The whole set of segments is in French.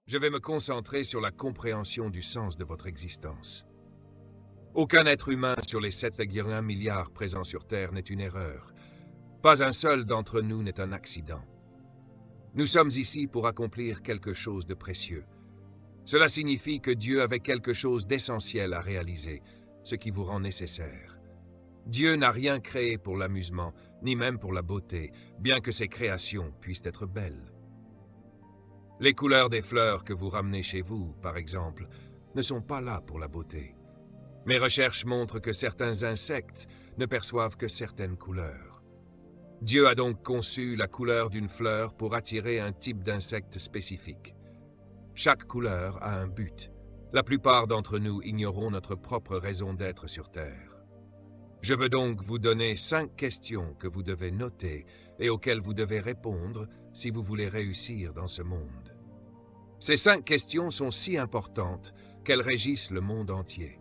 Je vais me concentrer sur la compréhension du sens de votre existence. Aucun être humain sur les 7,1 milliards présents sur Terre n'est une erreur. Pas un seul d'entre nous n'est un accident. Nous sommes ici pour accomplir quelque chose de précieux. Cela signifie que Dieu avait quelque chose d'essentiel à réaliser, ce qui vous rend nécessaire. Dieu n'a rien créé pour l'amusement, ni même pour la beauté, bien que ses créations puissent être belles. Les couleurs des fleurs que vous ramenez chez vous, par exemple, ne sont pas là pour la beauté. Mes recherches montrent que certains insectes ne perçoivent que certaines couleurs. Dieu a donc conçu la couleur d'une fleur pour attirer un type d'insecte spécifique. Chaque couleur a un but. La plupart d'entre nous ignorons notre propre raison d'être sur Terre. Je veux donc vous donner 5 questions que vous devez noter et auxquelles vous devez répondre si vous voulez réussir dans ce monde. Ces 5 questions sont si importantes qu'elles régissent le monde entier.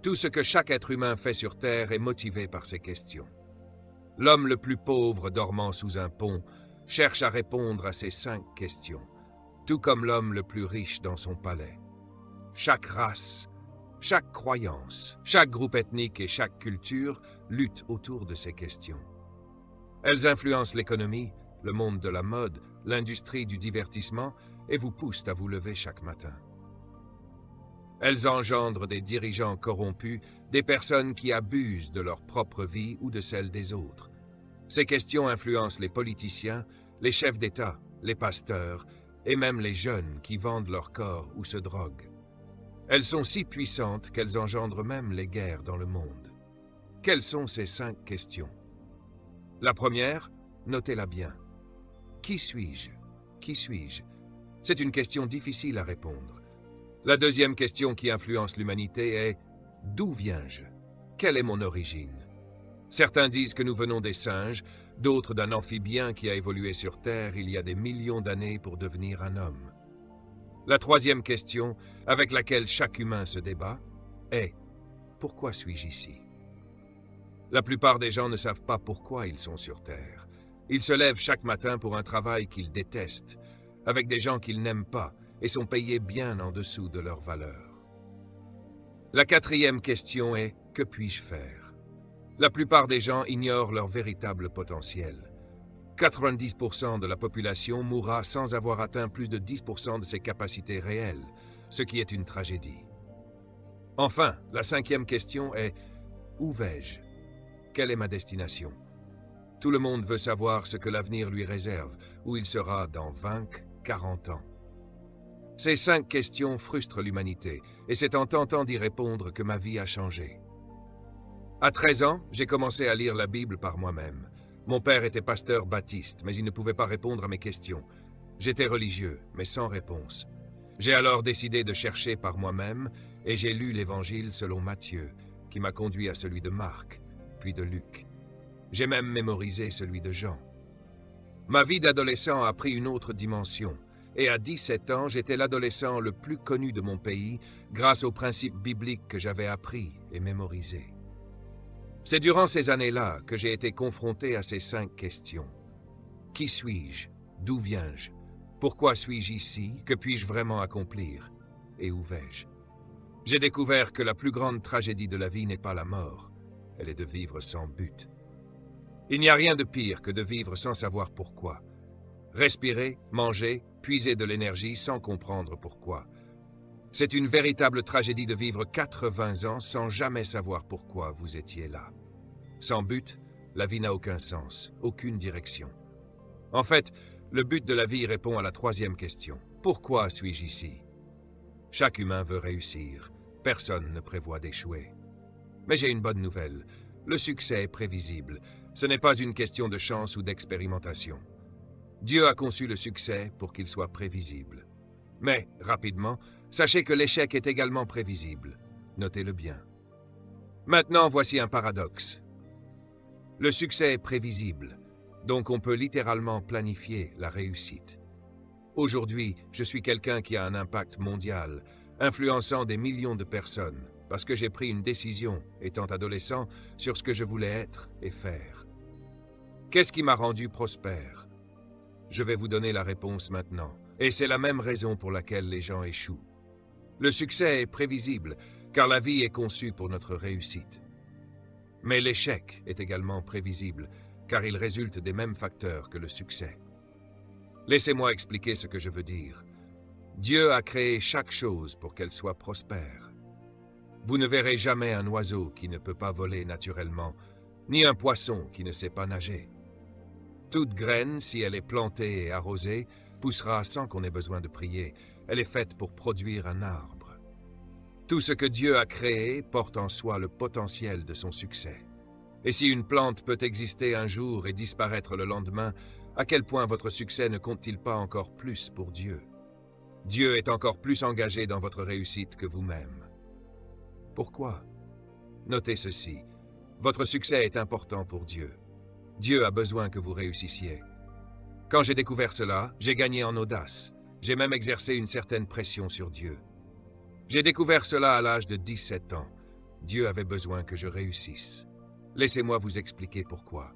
Tout ce que chaque être humain fait sur Terre est motivé par ces questions. L'homme le plus pauvre dormant sous un pont cherche à répondre à ces 5 questions, tout comme l'homme le plus riche dans son palais. Chaque race, chaque croyance, chaque groupe ethnique et chaque culture luttent autour de ces questions. Elles influencent l'économie, le monde de la mode, l'industrie du divertissement et vous poussent à vous lever chaque matin. Elles engendrent des dirigeants corrompus, des personnes qui abusent de leur propre vie ou de celle des autres. Ces questions influencent les politiciens, les chefs d'État, les pasteurs et même les jeunes qui vendent leur corps ou se droguent. Elles sont si puissantes qu'elles engendrent même les guerres dans le monde. Quelles sont ces 5 questions? La première, notez-la bien. Qui suis-je? Qui suis-je? C'est une question difficile à répondre. La deuxième question qui influence l'humanité est « D'où viens-je? Quelle est mon origine ?» Certains disent que nous venons des singes, d'autres d'un amphibien qui a évolué sur Terre il y a des millions d'années pour devenir un homme. La troisième question, avec laquelle chaque humain se débat, est « Pourquoi suis-je ici ?» La plupart des gens ne savent pas pourquoi ils sont sur Terre. Ils se lèvent chaque matin pour un travail qu'ils détestent, avec des gens qu'ils n'aiment pas, et sont payés bien en dessous de leur valeur. La quatrième question est « Que puis-je faire ?» La plupart des gens ignorent leur véritable potentiel. 90% de la population mourra sans avoir atteint plus de 10% de ses capacités réelles, ce qui est une tragédie. Enfin, la cinquième question est « Où vais-je? Quelle est ma destination ?» Tout le monde veut savoir ce que l'avenir lui réserve, où il sera dans 20, 40 ans. Ces 5 questions frustrent l'humanité, et c'est en tentant d'y répondre que ma vie a changé. À 13 ans, j'ai commencé à lire la Bible par moi-même. Mon père était pasteur baptiste, mais il ne pouvait pas répondre à mes questions. J'étais religieux, mais sans réponse. J'ai alors décidé de chercher par moi-même, et j'ai lu l'Évangile selon Matthieu, qui m'a conduit à celui de Marc, puis de Luc. J'ai même mémorisé celui de Jean. Ma vie d'adolescent a pris une autre dimension. Et à 17 ans, j'étais l'adolescent le plus connu de mon pays grâce aux principes bibliques que j'avais appris et mémorisés. C'est durant ces années-là que j'ai été confronté à ces 5 questions. Qui suis-je? D'où viens-je? Pourquoi suis-je ici? Que puis-je vraiment accomplir? Et où vais-je? J'ai découvert que la plus grande tragédie de la vie n'est pas la mort, elle est de vivre sans but. Il n'y a rien de pire que de vivre sans savoir pourquoi. Respirer, manger, puiser de l'énergie sans comprendre pourquoi. C'est une véritable tragédie de vivre 80 ans sans jamais savoir pourquoi vous étiez là. Sans but, la vie n'a aucun sens, aucune direction. En fait, le but de la vie répond à la troisième question. Pourquoi suis-je ici? Chaque humain veut réussir. Personne ne prévoit d'échouer. Mais j'ai une bonne nouvelle. Le succès est prévisible. Ce n'est pas une question de chance ou d'expérimentation. Dieu a conçu le succès pour qu'il soit prévisible. Mais, rapidement, sachez que l'échec est également prévisible. Notez-le bien. Maintenant, voici un paradoxe. Le succès est prévisible, donc on peut littéralement planifier la réussite. Aujourd'hui, je suis quelqu'un qui a un impact mondial, influençant des millions de personnes, parce que j'ai pris une décision, étant adolescent, sur ce que je voulais être et faire. Qu'est-ce qui m'a rendu prospère? Je vais vous donner la réponse maintenant. Et c'est la même raison pour laquelle les gens échouent. Le succès est prévisible, car la vie est conçue pour notre réussite. Mais l'échec est également prévisible, car il résulte des mêmes facteurs que le succès. Laissez-moi expliquer ce que je veux dire. Dieu a créé chaque chose pour qu'elle soit prospère. Vous ne verrez jamais un oiseau qui ne peut pas voler naturellement, ni un poisson qui ne sait pas nager. Toute graine, si elle est plantée et arrosée, poussera sans qu'on ait besoin de prier. Elle est faite pour produire un arbre. Tout ce que Dieu a créé porte en soi le potentiel de son succès. Et si une plante peut exister un jour et disparaître le lendemain, à quel point votre succès ne compte-t-il pas encore plus pour Dieu? Dieu est encore plus engagé dans votre réussite que vous-même. Pourquoi? Notez ceci. Votre succès est important pour Dieu. Dieu a besoin que vous réussissiez. Quand j'ai découvert cela, j'ai gagné en audace. J'ai même exercé une certaine pression sur Dieu. J'ai découvert cela à l'âge de 17 ans. Dieu avait besoin que je réussisse. Laissez-moi vous expliquer pourquoi.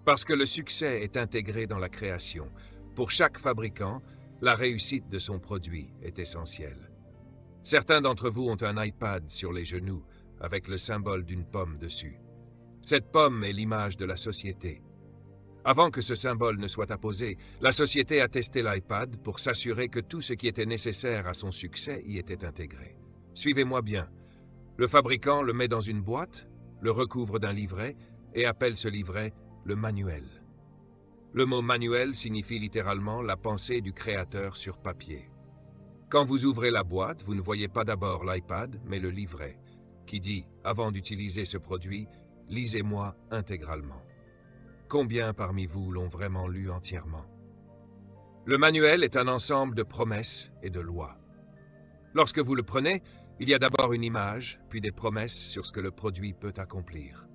Parce que le succès est intégré dans la création. Pour chaque fabricant, la réussite de son produit est essentielle. Certains d'entre vous ont un iPad sur les genoux, avec le symbole d'une pomme dessus. Cette pomme est l'image de la société. Avant que ce symbole ne soit apposé, la société a testé l'iPad pour s'assurer que tout ce qui était nécessaire à son succès y était intégré. Suivez-moi bien. Le fabricant le met dans une boîte, le recouvre d'un livret et appelle ce livret le manuel. Le mot manuel signifie littéralement la pensée du créateur sur papier. Quand vous ouvrez la boîte, vous ne voyez pas d'abord l'iPad, mais le livret, qui dit, avant d'utiliser ce produit, lisez-moi intégralement. Combien parmi vous l'ont vraiment lu entièrement? Le manuel est un ensemble de promesses et de lois. Lorsque vous le prenez, il y a d'abord une image, puis des promesses sur ce que le produit peut accomplir.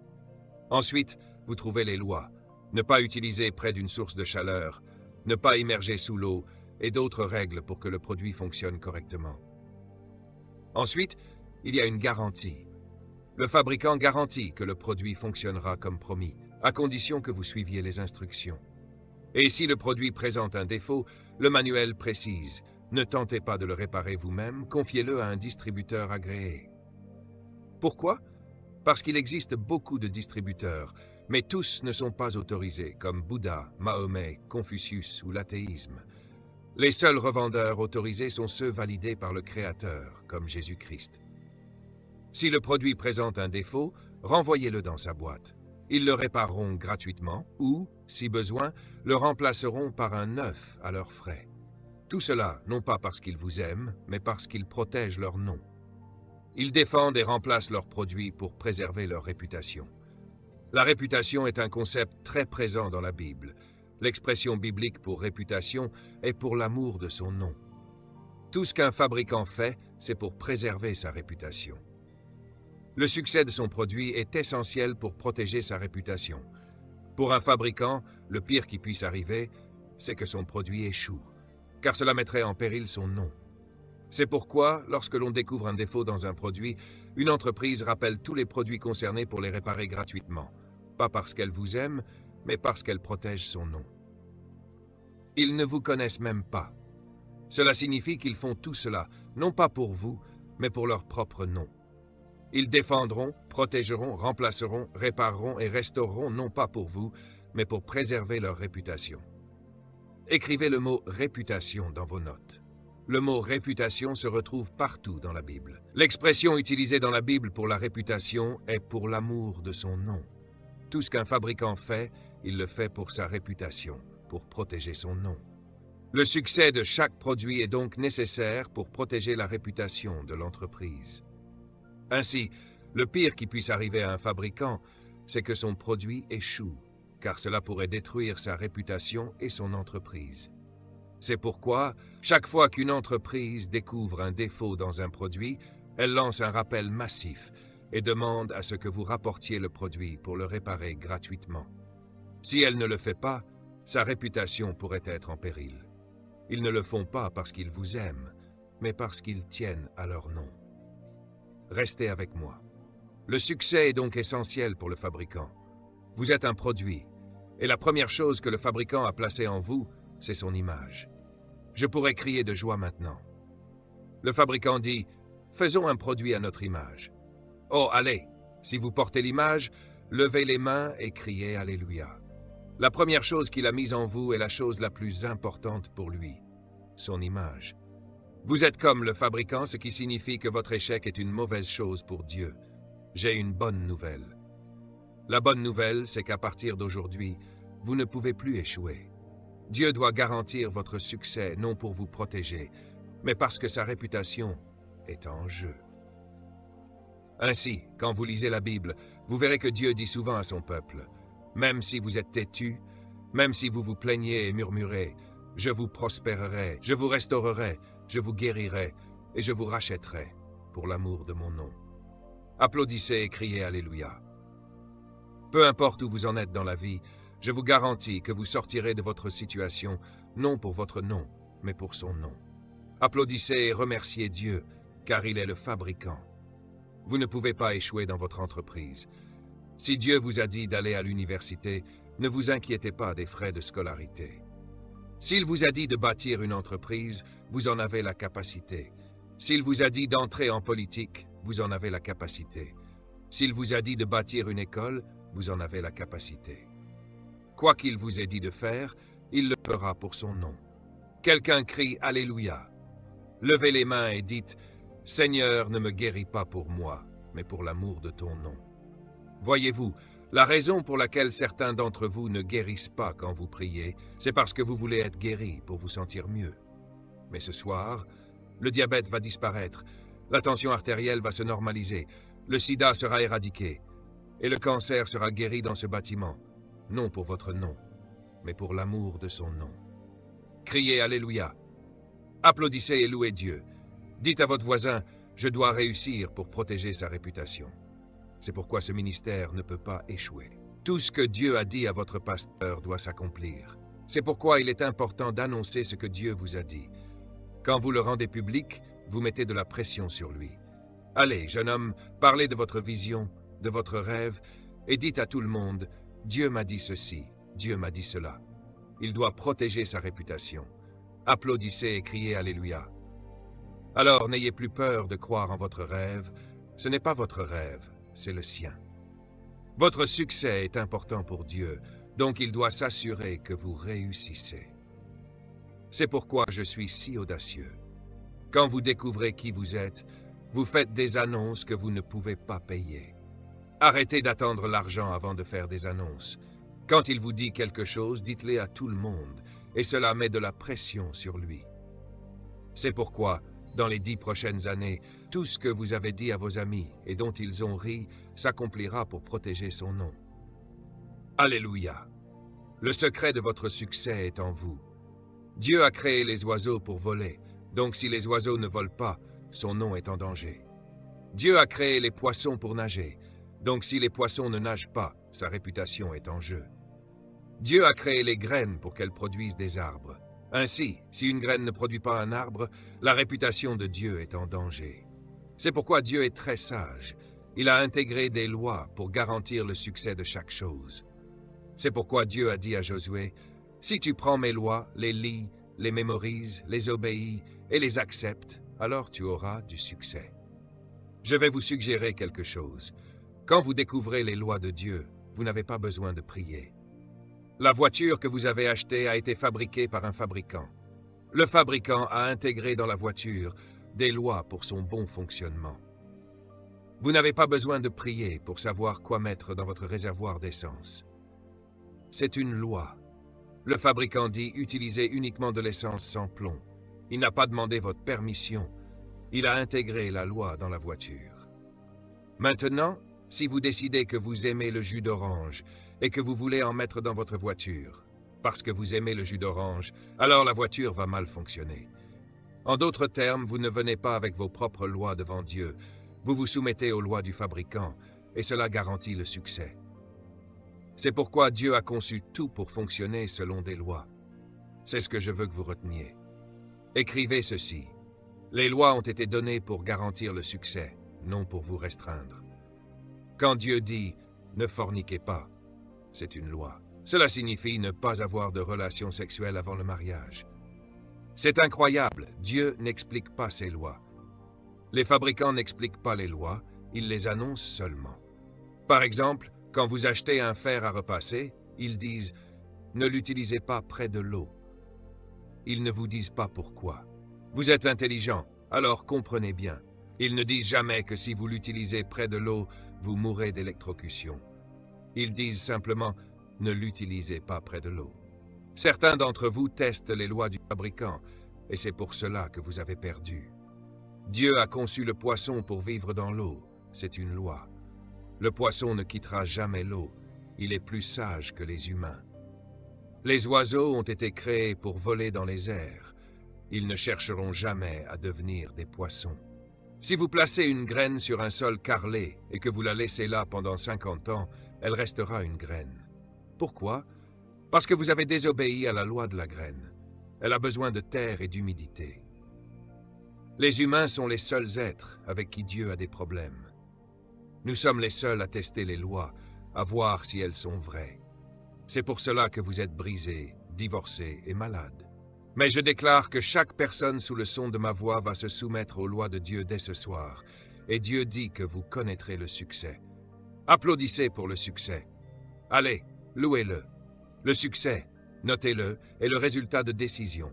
Ensuite, vous trouvez les lois. Ne pas utiliser près d'une source de chaleur, ne pas immerger sous l'eau et d'autres règles pour que le produit fonctionne correctement. Ensuite, il y a une garantie. Le fabricant garantit que le produit fonctionnera comme promis, à condition que vous suiviez les instructions. Et si le produit présente un défaut, le manuel précise « Ne tentez pas de le réparer vous-même, confiez-le à un distributeur agréé ». Pourquoi? Parce qu'il existe beaucoup de distributeurs, mais tous ne sont pas autorisés, comme Bouddha, Mahomet, Confucius ou l'athéisme. Les seuls revendeurs autorisés sont ceux validés par le Créateur, comme Jésus-Christ. Si le produit présente un défaut, renvoyez-le dans sa boîte. Ils le répareront gratuitement ou, si besoin, le remplaceront par un neuf à leurs frais. Tout cela, non pas parce qu'ils vous aiment, mais parce qu'ils protègent leur nom. Ils défendent et remplacent leurs produits pour préserver leur réputation. La réputation est un concept très présent dans la Bible. L'expression biblique pour réputation est pour l'amour de son nom. Tout ce qu'un fabricant fait, c'est pour préserver sa réputation. Le succès de son produit est essentiel pour protéger sa réputation. Pour un fabricant, le pire qui puisse arriver, c'est que son produit échoue, car cela mettrait en péril son nom. C'est pourquoi, lorsque l'on découvre un défaut dans un produit, une entreprise rappelle tous les produits concernés pour les réparer gratuitement, pas parce qu'elle vous aime, mais parce qu'elle protège son nom. Ils ne vous connaissent même pas. Cela signifie qu'ils font tout cela, non pas pour vous, mais pour leur propre nom. Ils défendront, protégeront, remplaceront, répareront et restaureront non pas pour vous, mais pour préserver leur réputation. Écrivez le mot « réputation » dans vos notes. Le mot « réputation » se retrouve partout dans la Bible. L'expression utilisée dans la Bible pour la réputation est pour l'amour de son nom. Tout ce qu'un fabricant fait, il le fait pour sa réputation, pour protéger son nom. Le succès de chaque produit est donc nécessaire pour protéger la réputation de l'entreprise. Ainsi, le pire qui puisse arriver à un fabricant, c'est que son produit échoue, car cela pourrait détruire sa réputation et son entreprise. C'est pourquoi, chaque fois qu'une entreprise découvre un défaut dans un produit, elle lance un rappel massif et demande à ce que vous rapportiez le produit pour le réparer gratuitement. Si elle ne le fait pas, sa réputation pourrait être en péril. Ils ne le font pas parce qu'ils vous aiment, mais parce qu'ils tiennent à leur nom. Restez avec moi. Le succès est donc essentiel pour le fabricant. Vous êtes un produit, et la première chose que le fabricant a placée en vous, c'est son image. Je pourrais crier de joie maintenant. Le fabricant dit, faisons un produit à notre image. Oh, allez, si vous portez l'image, levez les mains et criez Alléluia. La première chose qu'il a mise en vous est la chose la plus importante pour lui, son image. Vous êtes comme le fabricant, ce qui signifie que votre échec est une mauvaise chose pour Dieu. J'ai une bonne nouvelle. La bonne nouvelle, c'est qu'à partir d'aujourd'hui, vous ne pouvez plus échouer. Dieu doit garantir votre succès, non pour vous protéger, mais parce que sa réputation est en jeu. Ainsi, quand vous lisez la Bible, vous verrez que Dieu dit souvent à son peuple, « Même si vous êtes têtus, même si vous vous plaignez et murmurez, je vous prospérerai, je vous restaurerai, je vous guérirai et je vous rachèterai pour l'amour de mon nom. » Applaudissez et criez Alléluia. Peu importe où vous en êtes dans la vie, je vous garantis que vous sortirez de votre situation, non pour votre nom, mais pour son nom. Applaudissez et remerciez Dieu, car il est le fabricant. Vous ne pouvez pas échouer dans votre entreprise. Si Dieu vous a dit d'aller à l'université, ne vous inquiétez pas des frais de scolarité. S'il vous a dit de bâtir une entreprise, vous en avez la capacité. S'il vous a dit d'entrer en politique, vous en avez la capacité. S'il vous a dit de bâtir une école, vous en avez la capacité. Quoi qu'il vous ait dit de faire, il le fera pour son nom. Quelqu'un crie Alléluia. Levez les mains et dites, « Seigneur, ne me guéris pas pour moi, mais pour l'amour de ton nom. » Voyez-vous, la raison pour laquelle certains d'entre vous ne guérissent pas quand vous priez, c'est parce que vous voulez être guéri pour vous sentir mieux. Mais ce soir, le diabète va disparaître, la tension artérielle va se normaliser, le sida sera éradiqué, et le cancer sera guéri dans ce bâtiment, non pour votre nom, mais pour l'amour de son nom. Criez Alléluia. Applaudissez et louez Dieu. Dites à votre voisin, je dois réussir pour protéger sa réputation. C'est pourquoi ce ministère ne peut pas échouer. Tout ce que Dieu a dit à votre pasteur doit s'accomplir. C'est pourquoi il est important d'annoncer ce que Dieu vous a dit. Quand vous le rendez public, vous mettez de la pression sur lui. Allez, jeune homme, parlez de votre vision, de votre rêve, et dites à tout le monde, Dieu m'a dit ceci, Dieu m'a dit cela. Il doit protéger sa réputation. Applaudissez et criez Alléluia. Alors n'ayez plus peur de croire en votre rêve. Ce n'est pas votre rêve, c'est le sien. Votre succès est important pour Dieu, donc il doit s'assurer que vous réussissez. C'est pourquoi je suis si audacieux. Quand vous découvrez qui vous êtes, vous faites des annonces que vous ne pouvez pas payer. Arrêtez d'attendre l'argent avant de faire des annonces. Quand il vous dit quelque chose, dites-le à tout le monde, et cela met de la pression sur lui. C'est pourquoi, dans les 10 prochaines années, tout ce que vous avez dit à vos amis et dont ils ont ri s'accomplira pour protéger son nom. Alléluia! Le secret de votre succès est en vous. Dieu a créé les oiseaux pour voler, donc si les oiseaux ne volent pas, son nom est en danger. Dieu a créé les poissons pour nager, donc si les poissons ne nagent pas, sa réputation est en jeu. Dieu a créé les graines pour qu'elles produisent des arbres. Ainsi, si une graine ne produit pas un arbre, la réputation de Dieu est en danger. C'est pourquoi Dieu est très sage. Il a intégré des lois pour garantir le succès de chaque chose. C'est pourquoi Dieu a dit à Josué, « Si tu prends mes lois, les lis, les mémorises, les obéis et les acceptes, alors tu auras du succès. » Je vais vous suggérer quelque chose. Quand vous découvrez les lois de Dieu, vous n'avez pas besoin de prier. La voiture que vous avez achetée a été fabriquée par un fabricant. Le fabricant a intégré dans la voiture des lois pour son bon fonctionnement. Vous n'avez pas besoin de prier pour savoir quoi mettre dans votre réservoir d'essence. C'est une loi. Le fabricant dit utilisez uniquement de l'essence sans plomb. Il n'a pas demandé votre permission. Il a intégré la loi dans la voiture. Maintenant, si vous décidez que vous aimez le jus d'orange et que vous voulez en mettre dans votre voiture, parce que vous aimez le jus d'orange, alors la voiture va mal fonctionner. En d'autres termes, vous ne venez pas avec vos propres lois devant Dieu, vous vous soumettez aux lois du fabricant, et cela garantit le succès. C'est pourquoi Dieu a conçu tout pour fonctionner selon des lois. C'est ce que je veux que vous reteniez. Écrivez ceci. Les lois ont été données pour garantir le succès, non pour vous restreindre. Quand Dieu dit « ne forniquez pas », c'est une loi. Cela signifie ne pas avoir de relations sexuelles avant le mariage. C'est incroyable, Dieu n'explique pas ses lois. Les fabricants n'expliquent pas les lois, ils les annoncent seulement. Par exemple, quand vous achetez un fer à repasser, ils disent « Ne l'utilisez pas près de l'eau ». Ils ne vous disent pas pourquoi. Vous êtes intelligent, alors comprenez bien. Ils ne disent jamais que si vous l'utilisez près de l'eau, vous mourrez d'électrocution. Ils disent simplement « Ne l'utilisez pas près de l'eau ». Certains d'entre vous testent les lois du fabricant, et c'est pour cela que vous avez perdu. Dieu a conçu le poisson pour vivre dans l'eau, c'est une loi. Le poisson ne quittera jamais l'eau, il est plus sage que les humains. Les oiseaux ont été créés pour voler dans les airs, ils ne chercheront jamais à devenir des poissons. Si vous placez une graine sur un sol carrelé et que vous la laissez là pendant 50 ans, elle restera une graine. Pourquoi ? Parce que vous avez désobéi à la loi de la graine. Elle a besoin de terre et d'humidité. Les humains sont les seuls êtres avec qui Dieu a des problèmes. Nous sommes les seuls à tester les lois, à voir si elles sont vraies. C'est pour cela que vous êtes brisés, divorcés et malades. Mais je déclare que chaque personne sous le son de ma voix va se soumettre aux lois de Dieu dès ce soir, et Dieu dit que vous connaîtrez le succès. Applaudissez pour le succès. Allez, louez-le. Le succès, notez-le, est le résultat de décisions.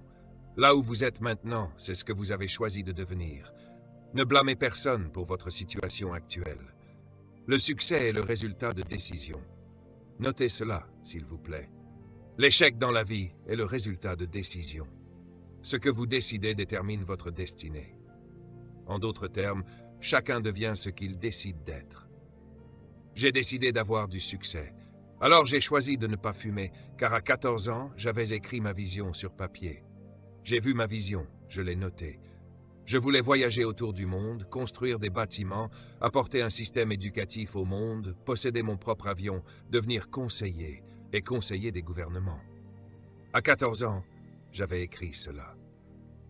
Là où vous êtes maintenant, c'est ce que vous avez choisi de devenir. Ne blâmez personne pour votre situation actuelle. Le succès est le résultat de décisions. Notez cela, s'il vous plaît. L'échec dans la vie est le résultat de décisions. Ce que vous décidez détermine votre destinée. En d'autres termes, chacun devient ce qu'il décide d'être. J'ai décidé d'avoir du succès. Alors j'ai choisi de ne pas fumer, car à 14 ans, j'avais écrit ma vision sur papier. J'ai vu ma vision, je l'ai notée. Je voulais voyager autour du monde, construire des bâtiments, apporter un système éducatif au monde, posséder mon propre avion, devenir conseiller et conseiller des gouvernements. À 14 ans, j'avais écrit cela.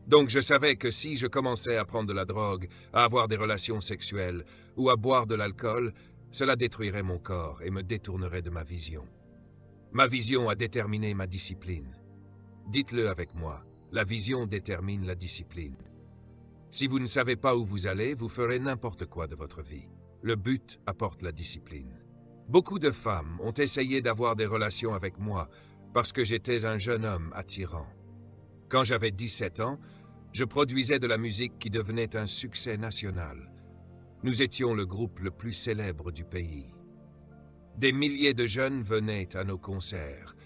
Donc je savais que si je commençais à prendre de la drogue, à avoir des relations sexuelles ou à boire de l'alcool, cela détruirait mon corps et me détournerait de ma vision. Ma vision a déterminé ma discipline. Dites-le avec moi, la vision détermine la discipline. Si vous ne savez pas où vous allez, vous ferez n'importe quoi de votre vie. Le but apporte la discipline. Beaucoup de femmes ont essayé d'avoir des relations avec moi parce que j'étais un jeune homme attirant. Quand j'avais 17 ans, je produisais de la musique qui devenait un succès national. Nous étions le groupe le plus célèbre du pays. Des milliers de jeunes venaient à nos concerts,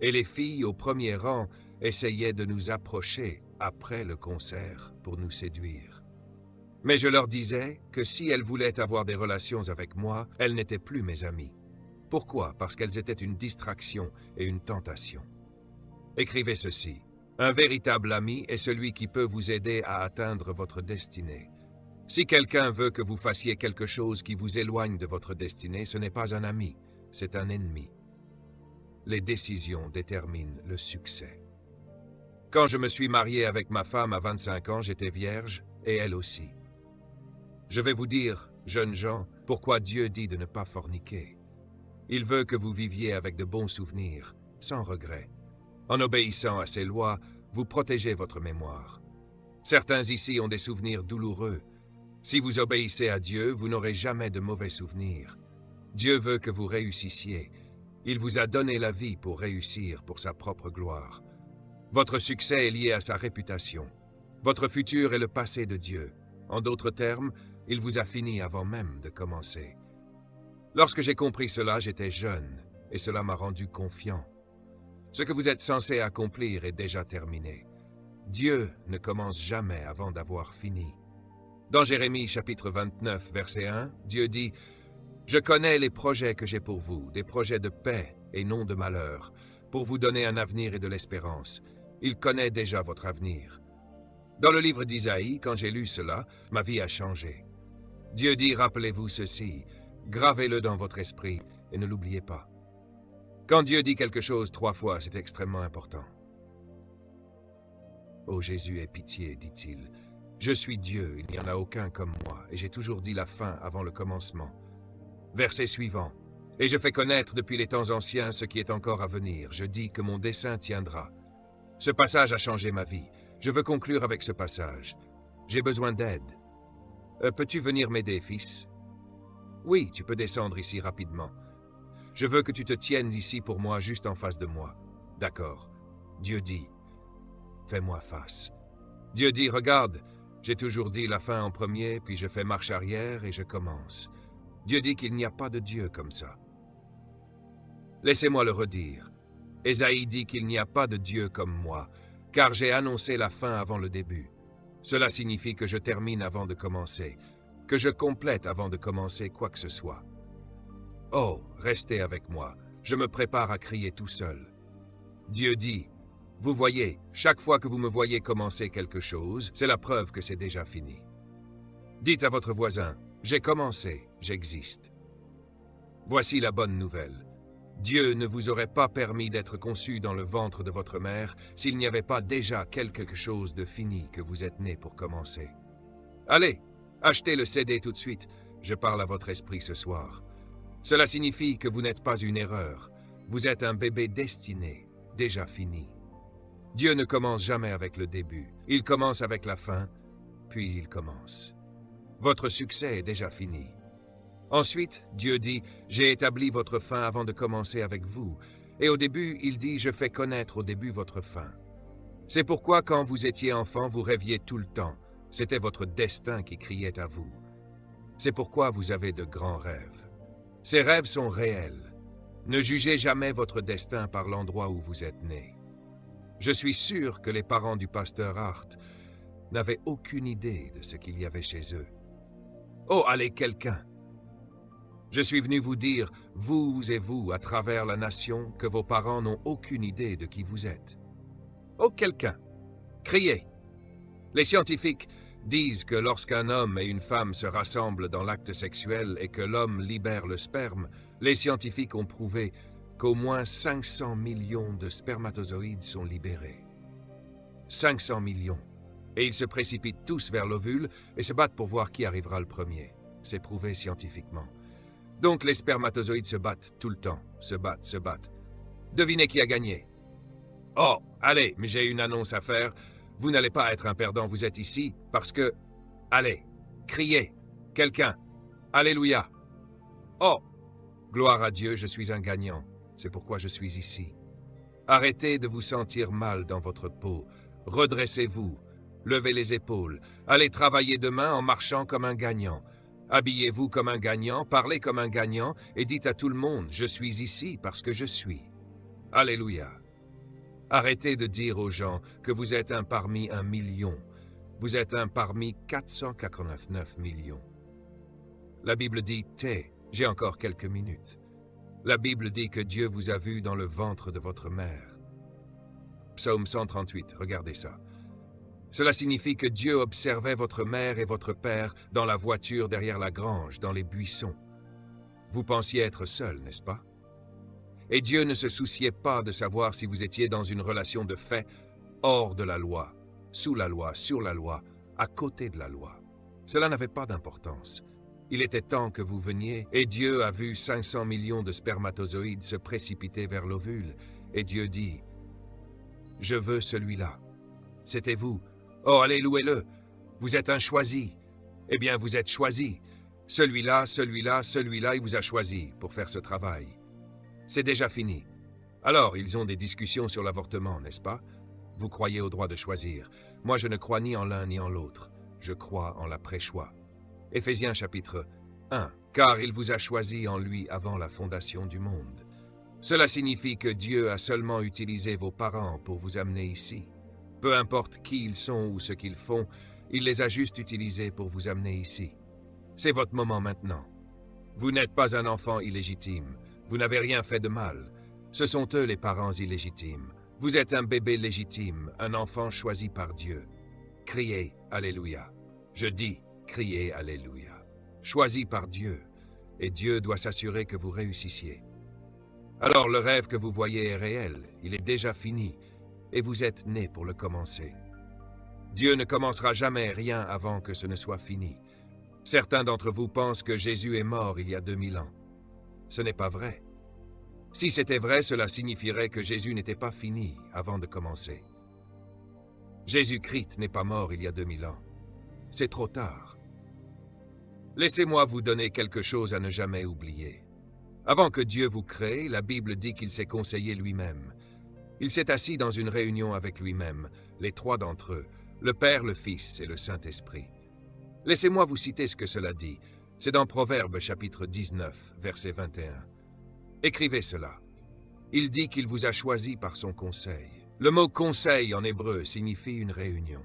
et les filles au premier rang essayaient de nous approcher après le concert pour nous séduire. Mais je leur disais que si elles voulaient avoir des relations avec moi, elles n'étaient plus mes amies. Pourquoi? Parce qu'elles étaient une distraction et une tentation. Écrivez ceci. Un véritable ami est celui qui peut vous aider à atteindre votre destinée. Si quelqu'un veut que vous fassiez quelque chose qui vous éloigne de votre destinée, ce n'est pas un ami, c'est un ennemi. Les décisions déterminent le succès. Quand je me suis marié avec ma femme à 25 ans, j'étais vierge, et elle aussi. Je vais vous dire, jeunes gens, pourquoi Dieu dit de ne pas forniquer. Il veut que vous viviez avec de bons souvenirs, sans regret. En obéissant à ses lois, vous protégez votre mémoire. Certains ici ont des souvenirs douloureux. Si vous obéissez à Dieu, vous n'aurez jamais de mauvais souvenirs. Dieu veut que vous réussissiez. Il vous a donné la vie pour réussir pour sa propre gloire. Votre succès est lié à sa réputation. Votre futur est le passé de Dieu. En d'autres termes, il vous a fini avant même de commencer. Lorsque j'ai compris cela, j'étais jeune, et cela m'a rendu confiant. Ce que vous êtes censé accomplir est déjà terminé. Dieu ne commence jamais avant d'avoir fini. Dans Jérémie chapitre 29, verset 1, Dieu dit « Je connais les projets que j'ai pour vous, des projets de paix et non de malheur, pour vous donner un avenir et de l'espérance. Il connaît déjà votre avenir. » Dans le livre d'Isaïe, quand j'ai lu cela, ma vie a changé. Dieu dit « Rappelez-vous ceci, gravez-le dans votre esprit et ne l'oubliez pas. » Quand Dieu dit quelque chose 3 fois, c'est extrêmement important. « Ô Jésus, aie pitié, dit-il. Je suis Dieu, il n'y en a aucun comme moi, et j'ai toujours dit la fin avant le commencement. » Verset suivant. « Et je fais connaître depuis les temps anciens ce qui est encore à venir. Je dis que mon dessein tiendra. » Ce passage a changé ma vie. Je veux conclure avec ce passage. J'ai besoin d'aide. Peux-tu venir m'aider, fils? Oui, tu peux descendre ici rapidement. Je veux que tu te tiennes ici pour moi, juste en face de moi. D'accord. Dieu dit, fais-moi face. Dieu dit, regarde, j'ai toujours dit la fin en premier, puis je fais marche arrière et je commence. Dieu dit qu'il n'y a pas de Dieu comme ça. Laissez-moi le redire. Ésaïe dit qu'il n'y a pas de Dieu comme moi, car j'ai annoncé la fin avant le début. Cela signifie que je termine avant de commencer, que je complète avant de commencer quoi que ce soit. Oh, restez avec moi, je me prépare à crier tout seul. Dieu dit, vous voyez, chaque fois que vous me voyez commencer quelque chose, c'est la preuve que c'est déjà fini. Dites à votre voisin, j'ai commencé, j'existe. Voici la bonne nouvelle. Dieu ne vous aurait pas permis d'être conçu dans le ventre de votre mère s'il n'y avait pas déjà quelque chose de fini que vous êtes né pour commencer. Allez, achetez le CD tout de suite, je parle à votre esprit ce soir. Cela signifie que vous n'êtes pas une erreur, vous êtes un bébé destiné, déjà fini. Dieu ne commence jamais avec le début, il commence avec la fin, puis il commence. Votre succès est déjà fini. Ensuite, Dieu dit, j'ai établi votre fin avant de commencer avec vous. Et au début, il dit, je fais connaître au début votre fin. C'est pourquoi quand vous étiez enfant, vous rêviez tout le temps. C'était votre destin qui criait à vous. C'est pourquoi vous avez de grands rêves. Ces rêves sont réels. Ne jugez jamais votre destin par l'endroit où vous êtes né. Je suis sûr que les parents du pasteur Hart n'avaient aucune idée de ce qu'il y avait chez eux. Oh, allez, quelqu'un! Je suis venu vous dire, vous et vous, à travers la nation, que vos parents n'ont aucune idée de qui vous êtes. Oh, quelqu'un! Criez! Les scientifiques disent que lorsqu'un homme et une femme se rassemblent dans l'acte sexuel et que l'homme libère le sperme, les scientifiques ont prouvé qu'au moins 500 millions de spermatozoïdes sont libérés. 500 millions. Et ils se précipitent tous vers l'ovule et se battent pour voir qui arrivera le premier. C'est prouvé scientifiquement. Donc les spermatozoïdes se battent tout le temps, se battent. Devinez qui a gagné. Oh, allez, mais j'ai une annonce à faire. Vous n'allez pas être un perdant, vous êtes ici parce que... Allez, criez, quelqu'un. Alléluia. Oh, gloire à Dieu, je suis un gagnant. C'est pourquoi je suis ici. Arrêtez de vous sentir mal dans votre peau. Redressez-vous. Levez les épaules. Allez travailler demain en marchant comme un gagnant. Habillez-vous comme un gagnant, parlez comme un gagnant et dites à tout le monde, je suis ici parce que je suis. Alléluia. Arrêtez de dire aux gens que vous êtes un parmi 1 million. Vous êtes un parmi 489 millions. La Bible dit, j'ai encore quelques minutes. La Bible dit que Dieu vous a vu dans le ventre de votre mère. Psaume 138, regardez ça. Cela signifie que Dieu observait votre mère et votre père dans la voiture derrière la grange, dans les buissons. Vous pensiez être seul, n'est-ce pas? Et Dieu ne se souciait pas de savoir si vous étiez dans une relation de fait hors de la loi, sous la loi, sur la loi, à côté de la loi. Cela n'avait pas d'importance. Il était temps que vous veniez, et Dieu a vu 500 millions de spermatozoïdes se précipiter vers l'ovule, et Dieu dit, « Je veux celui-là. » C'était vous. Oh, allez, louez-le. Vous êtes un choisi. Eh bien, vous êtes choisi. Celui-là, il vous a choisi pour faire ce travail. C'est déjà fini. Alors, ils ont des discussions sur l'avortement, n'est-ce pas? Vous croyez au droit de choisir. Moi, je ne crois ni en l'un ni en l'autre. Je crois en l'après-choix. Éphésiens chapitre 1. Car il vous a choisi en lui avant la fondation du monde. Cela signifie que Dieu a seulement utilisé vos parents pour vous amener ici. Peu importe qui ils sont ou ce qu'ils font, il les a juste utilisés pour vous amener ici. C'est votre moment maintenant. Vous n'êtes pas un enfant illégitime. Vous n'avez rien fait de mal. Ce sont eux les parents illégitimes. Vous êtes un bébé légitime, un enfant choisi par Dieu. Criez Alléluia. Je dis, criez Alléluia. Choisi par Dieu, et Dieu doit s'assurer que vous réussissiez. Alors le rêve que vous voyez est réel, il est déjà fini, et vous êtes né pour le commencer. Dieu ne commencera jamais rien avant que ce ne soit fini. Certains d'entre vous pensent que Jésus est mort il y a 2000 ans. Ce n'est pas vrai. Si c'était vrai, cela signifierait que Jésus n'était pas fini avant de commencer. Jésus-Christ n'est pas mort il y a 2000 ans. C'est trop tard. Laissez-moi vous donner quelque chose à ne jamais oublier. Avant que Dieu vous crée, la Bible dit qu'il s'est conseillé lui-même. Il s'est assis dans une réunion avec lui-même, les trois d'entre eux, le Père, le Fils et le Saint-Esprit. Laissez-moi vous citer ce que cela dit. C'est dans Proverbes chapitre 19, verset 21. Écrivez cela. Il dit qu'il vous a choisi par son conseil. Le mot « conseil » en hébreu signifie une réunion.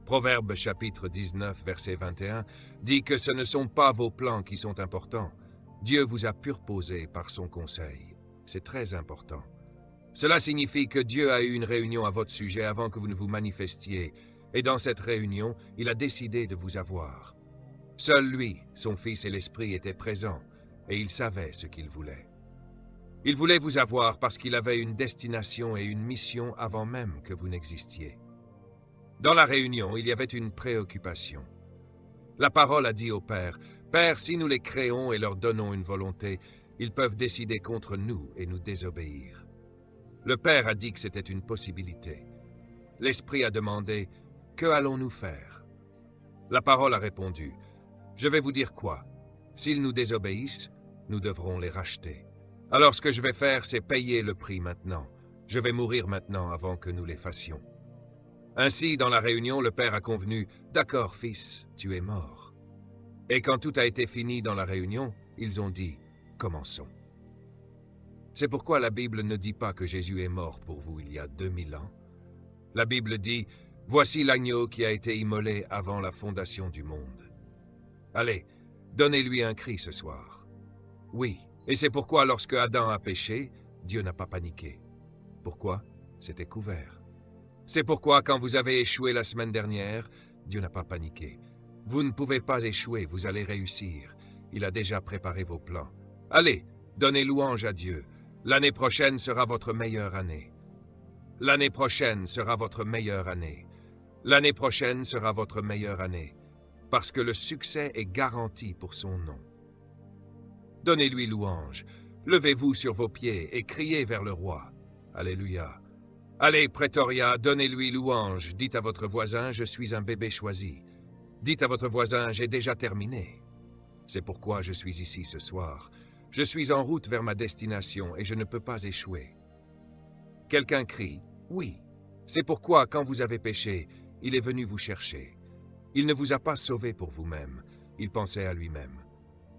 Proverbes chapitre 19, verset 21 dit que ce ne sont pas vos plans qui sont importants. Dieu vous a purposé par son conseil. C'est très important. Cela signifie que Dieu a eu une réunion à votre sujet avant que vous ne vous manifestiez, et dans cette réunion, il a décidé de vous avoir. Seul lui, son Fils et l'Esprit étaient présents, et il savait ce qu'il voulait. Il voulait vous avoir parce qu'il avait une destination et une mission avant même que vous n'existiez. Dans la réunion, il y avait une préoccupation. La parole a dit au Père, « Père, si nous les créons et leur donnons une volonté, ils peuvent décider contre nous et nous désobéir. » Le Père a dit que c'était une possibilité. L'Esprit a demandé, « Que allons-nous faire ?» La parole a répondu, « Je vais vous dire quoi. S'ils nous désobéissent, nous devrons les racheter. Alors ce que je vais faire, c'est payer le prix maintenant. Je vais mourir maintenant avant que nous les fassions. » Ainsi, dans la réunion, le Père a convenu, « D'accord, Fils, tu es mort. » Et quand tout a été fini dans la réunion, ils ont dit, « Commençons. » C'est pourquoi la Bible ne dit pas que Jésus est mort pour vous il y a 2000 ans. La Bible dit, « Voici l'agneau qui a été immolé avant la fondation du monde. » Allez, donnez-lui un cri ce soir. Oui, et c'est pourquoi lorsque Adam a péché, Dieu n'a pas paniqué. Pourquoi? C'était couvert. C'est pourquoi quand vous avez échoué la semaine dernière, Dieu n'a pas paniqué. Vous ne pouvez pas échouer, vous allez réussir. Il a déjà préparé vos plans. Allez, donnez louange à Dieu. L'année prochaine sera votre meilleure année. L'année prochaine sera votre meilleure année. L'année prochaine sera votre meilleure année. Parce que le succès est garanti pour son nom. Donnez-lui louange. Levez-vous sur vos pieds et criez vers le roi. Alléluia. Allez, Pretoria, donnez-lui louange. Dites à votre voisin, je suis un bébé choisi. Dites à votre voisin, j'ai déjà terminé. C'est pourquoi je suis ici ce soir. Je suis en route vers ma destination et je ne peux pas échouer. Quelqu'un crie, oui. C'est pourquoi, quand vous avez péché, il est venu vous chercher. Il ne vous a pas sauvé pour vous-même. Il pensait à lui-même.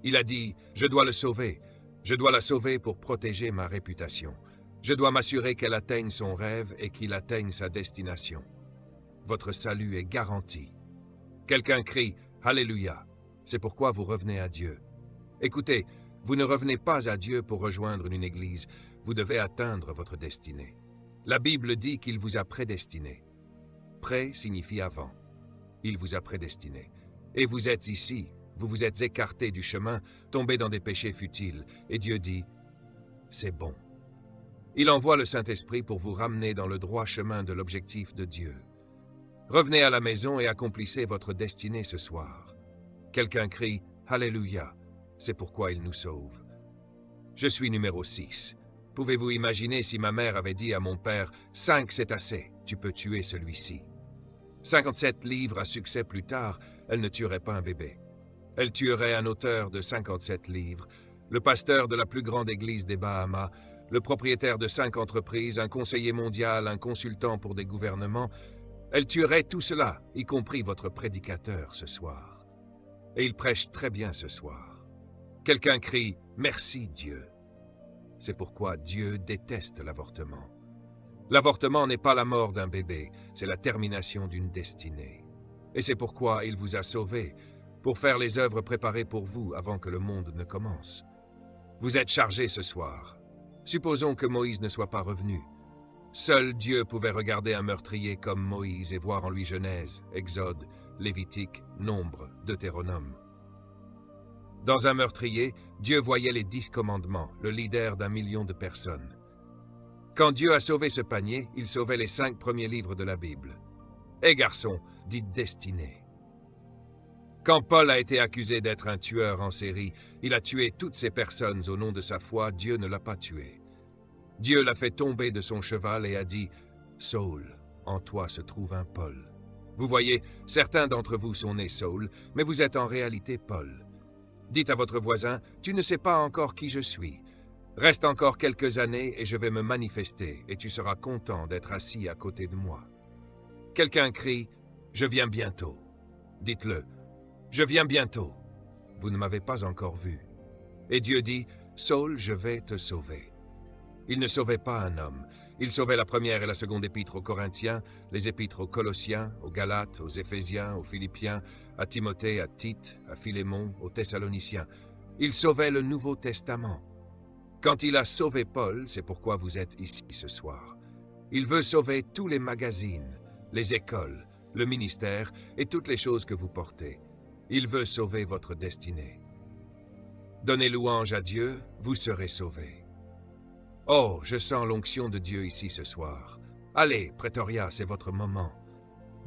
Il a dit, je dois le sauver. Je dois la sauver pour protéger ma réputation. Je dois m'assurer qu'elle atteigne son rêve et qu'il atteigne sa destination. Votre salut est garanti. Quelqu'un crie « Alléluia ». C'est pourquoi vous revenez à Dieu. Écoutez, vous ne revenez pas à Dieu pour rejoindre une église. Vous devez atteindre votre destinée. La Bible dit qu'il vous a prédestiné. Pré signifie avant. Il vous a prédestiné. Et vous êtes ici, vous vous êtes écarté du chemin, tombé dans des péchés futiles. Et Dieu dit « C'est bon ». Il envoie le Saint-Esprit pour vous ramener dans le droit chemin de l'objectif de Dieu. Revenez à la maison et accomplissez votre destinée ce soir. Quelqu'un crie « Alléluia », c'est pourquoi il nous sauve. Je suis numéro 6. Pouvez-vous imaginer si ma mère avait dit à mon père « 5 c'est assez, tu peux tuer celui-ci ». 57 livres à succès plus tard, elle ne tuerait pas un bébé. Elle tuerait un auteur de 57 livres, le pasteur de la plus grande église des Bahamas, le propriétaire de 5 entreprises, un conseiller mondial, un consultant pour des gouvernements. Elle tuerait tout cela, y compris votre prédicateur ce soir. Et il prêche très bien ce soir. Quelqu'un crie « Merci Dieu ». C'est pourquoi Dieu déteste l'avortement. L'avortement n'est pas la mort d'un bébé, c'est la termination d'une destinée. Et c'est pourquoi il vous a sauvé, pour faire les œuvres préparées pour vous avant que le monde ne commence. Vous êtes chargé ce soir. Supposons que Moïse ne soit pas revenu. Seul Dieu pouvait regarder un meurtrier comme Moïse et voir en lui Genèse, Exode, Lévitique, Nombre, Deutéronome. Dans un meurtrier, Dieu voyait les 10 commandements, le leader d'1 million de personnes. Quand Dieu a sauvé ce panier, il sauvait les 5 premiers livres de la Bible. Et garçon, dites destinée. Quand Paul a été accusé d'être un tueur en série, il a tué toutes ces personnes au nom de sa foi, Dieu ne l'a pas tué. Dieu l'a fait tomber de son cheval et a dit « Saul, en toi se trouve un Paul. Vous voyez, certains d'entre vous sont nés Saul, mais vous êtes en réalité Paul. Dites à votre voisin, tu ne sais pas encore qui je suis. Reste encore quelques années et je vais me manifester, et tu seras content d'être assis à côté de moi. Quelqu'un crie, je viens bientôt. Dites-le, je viens bientôt. Vous ne m'avez pas encore vu. Et Dieu dit, Saul, je vais te sauver. Il ne sauvait pas un homme. Il sauvait la première et la seconde épître aux Corinthiens, les épîtres aux Colossiens, aux Galates, aux Éphésiens, aux Philippiens, à Timothée, à Tite, à Philémon, aux Thessaloniciens. Il sauvait le Nouveau Testament. Quand il a sauvé Paul, c'est pourquoi vous êtes ici ce soir. Il veut sauver tous les magazines, les écoles, le ministère et toutes les choses que vous portez. Il veut sauver votre destinée. Donnez louange à Dieu, vous serez sauvés. Oh, je sens l'onction de Dieu ici ce soir. Allez, Pretoria, c'est votre moment.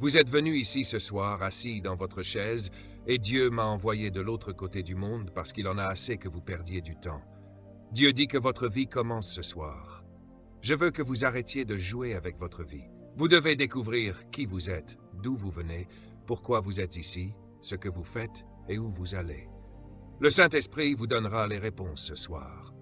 Vous êtes venus ici ce soir, assis dans votre chaise, et Dieu m'a envoyé de l'autre côté du monde parce qu'il en a assez que vous perdiez du temps. Dieu dit que votre vie commence ce soir. Je veux que vous arrêtiez de jouer avec votre vie. Vous devez découvrir qui vous êtes, d'où vous venez, pourquoi vous êtes ici, ce que vous faites et où vous allez. Le Saint-Esprit vous donnera les réponses ce soir.